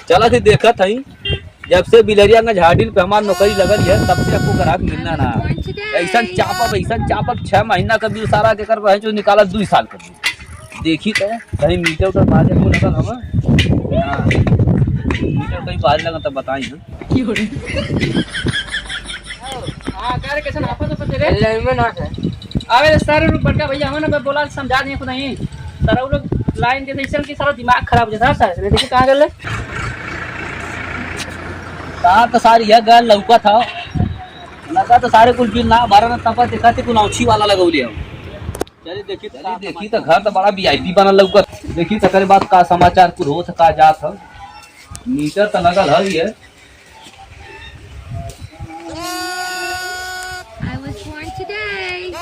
चला थी देखा थी जब से बिलरिया का झाड़िल पे हमार नौकरी लगल है तब से आपको ग्राहक मिलना ना। ऐसा चापक 6 महीना का बिल सारा के कर जो निकाला 2 साल का बिल देखी तो कहीं मीटर उटर मारे को लगल हम मीटर कहीं बाहर लगा तब बताई अबे सारे लोग बड़का भैया हमें ना बोला समझा दिए खुद नहीं सारा वो लोग लाइन देते इसलिए कि सारा दिमाग खराब हो जाता है सारे देखिए कहाँ गए कहा तो सारी यह गल लौका था लगा तो सारे कुल बिल ना बारह ना तपा देखा थे कुल औछी वाला लगौली हम चलिए देखी तो घर तो बड़ा वीआईपी बनल लौका देखी तो करे बात का समाचार कुल हो का जात है मीटर तो लगल है I was born today.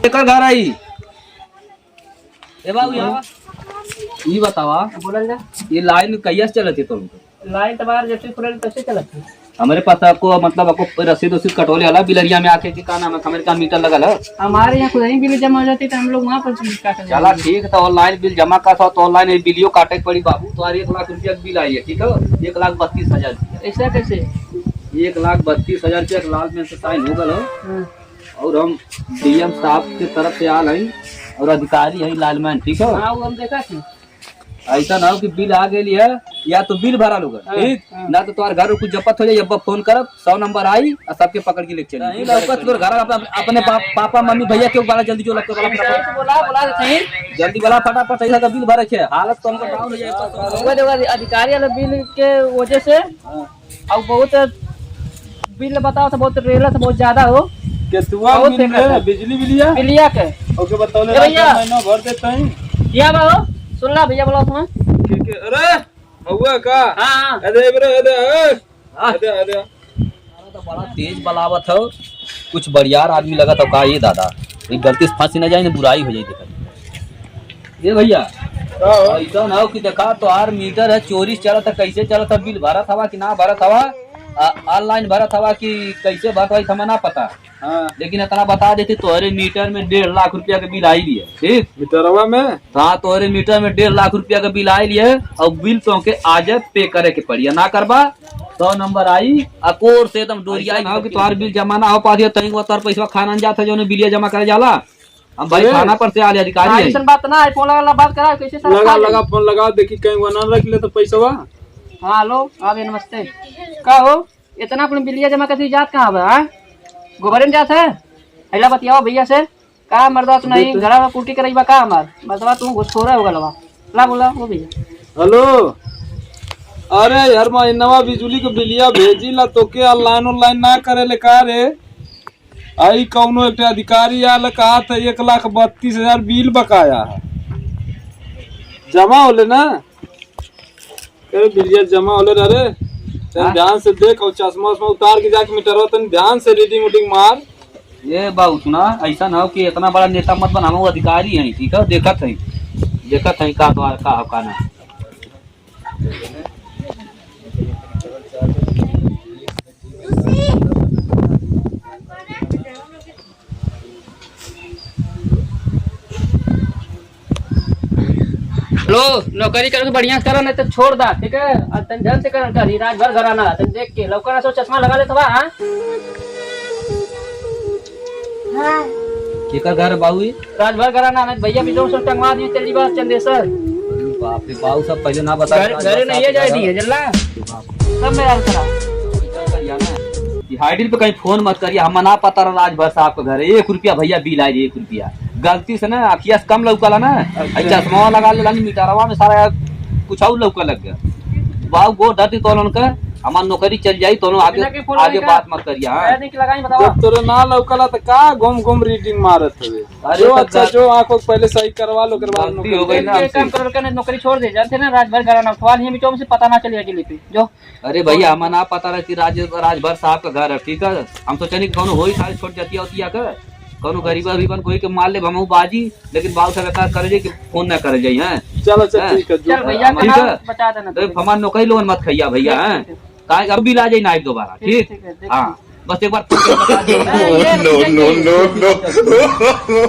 एकर घर आई ए बाबू यहाँ ये बतावा बोलल जा ये लाइन कैसे चलती तुम लाइन तबार जैसे खुलल तैसे चलती हमारे पास आपको मतलब आपको रसीद उसीद कटोले वाला बिलरिया में आके कि का नाम है हमारे का मीटर लगल है हमारे यहाँ खुद ही बिल जमा हो जाती तो हम लोग वहाँ पर क्या करें चला ठीक तो ऑनलाइन बिल जमा कर तो ऑनलाइन बिलियो काटे पड़ी बाबू तो 1 लाख रुपया का बिल आई है ठीक है 1,32,000 ऐसा कैसे 1,32,000 रुपया लाल में से साइन हो गल और हम डीएम साहब के तरफ से आल हैं और अधिकारी है लालमैन ठीक है हाँ वो हम देखा थी ऐसा ना हो कि बिल आ गई है या तो बिल भरा लोग ठीक ना तो तुम्हारे घर कुछ जपत हो जाए अब फोन करब 100 नंबर आई और सबके पकड़ के लेके चली घर अपने पापा मम्मी भैया के वाला जल्दी जो लगता बोला सही जल्दी वाला फटाफट ऐसा का बिल भरे है हालत तो हमको डाउन हो जाए अधिकारी वाले बिल के वजह से और बहुत बिल बताओ तो बहुत रेला से बहुत ज्यादा हो बिजली बिलिया बिलिया के ओके बतौले भैया महीना भर देते हैं क्या बाबू सुन ला भैया बोला तुम्हें ठीक है अरे हुआ का हाँ अरे तो बड़ा तेज बलावत हो कुछ बड़ियार आदमी लगा तो का ये दादा एक गलती से फांसी न जाए ना बुराई हो जाए देखा ये भैया ऐसा ना हो कि देखा तो आर मीटर है चोरी चला था कैसे चला था बिल भरा था कि ना भरा था ऑनलाइन भरा था कि कैसे भरा था हमें ना पता लेकिन इतना बता देते तोहरे मीटर में 1.5 लाख रुपया का बिल आई लिए ठीक मीटरवा में हाँ तोहरे मीटर में 1.5 लाख रुपया का बिल आई लिए और बिल तो के आज पे करे के पड़ी ना करबा 100 नंबर आई अकोर से एकदम डोरिया ना हो कि तोहार बिल जमा ना हो पाती तई तोहर पैसा खाना जाता जो बिलिया जमा करे जाला हम भाई खाना पर से आले अधिकारी ऐसा बात ना है फोन वाला बात करा कैसे लगा फोन लगाओ देखी कहीं वो ना रख ले तो पैसा हाँ हेलो आगे नमस्ते का हो इतना अपने बिलिया जमा करती जात कहाँ है गोबर में जात है पहला बतियाओ भैया से का मर्दा तू नहीं घर में कुटी करई बा का हमार मर्दवा तू घुसखोरा हो गलवा ला बोला वो भैया हेलो अरे यार महीनवा बिजली के बिलिया भेजी ला तो के ऑनलाइन ना करे ले का रे आई कौनो एक अधिकारी आल कहा था 1,32,000 बिल बकाया है जमा होले ना अरे बिलिया जमा होले अरे ध्यान से देख और चश्मा उस्मा उतार के जाके मीटर तन ध्यान से रीडिंग उडिंग मार ये बाबू सुना ऐसा ना हो कि इतना बड़ा नेता मत बना हम अधिकारी हैं ठीक है देखत है का ना लो नौकरी करो तो बढ़िया करो नहीं तो छोड़ दा ठीक है और तन ध्यान से कर करी रात भर घराना तन देख के लौका सो चश्मा लगा ले तो हां केकर घर बाबू रात भर घराना नहीं भैया भी जोर से टंगवा दिए चली बात चंदेसर बाप रे बाबू सब पहले ना बता घर नहीं है जाए दी जल्ला सब में यार करा हाइडिल पे कहीं फोन मत करिए हम ना पता रहा आज भर साहब के घर 1 रुपया भैया बिल आए 1 रुपया गलती से ना अखिया से कम लौकला ना चश्मा लगा ले मीटरवा में सारा कुछ और लौका लग गया बाबू गो डरती तो उनका हमार नौकरी चल जाई तो आगे बात मत करिए जब तोरे ना लौकला तो का घूम रीडिंग मारत हवे अरे अच्छा जो आंखों पहले सही करवा लो गलती हो गई ना काम कर के नौकरी छोड़ दे जानते ना रात भर घराना उठवाल ही में से पता ना चले अकेले पे जो अरे भैया हमें ना पता रहा कि राजभर साहब का घर है ठीक है हम सोचे नहीं कौन हो ही सारी छोड़ जाती होती है कोनो गरीबा गरीबन कोई के मार ले हमहू बाजी, लेकिन बाबू साहब का करे जाए कि फोन ना करे जाए हैं। चलो चल ठीक है चल भैया का ठीक नाम है। बता देना तो हमार नौकरी लोन मत खैया भैया हैं, काहे अब भी ला जाए ना दोबारा। ठीक ठीक है, देख हाँ बस एक बार फोन करके बता दियो। No no no no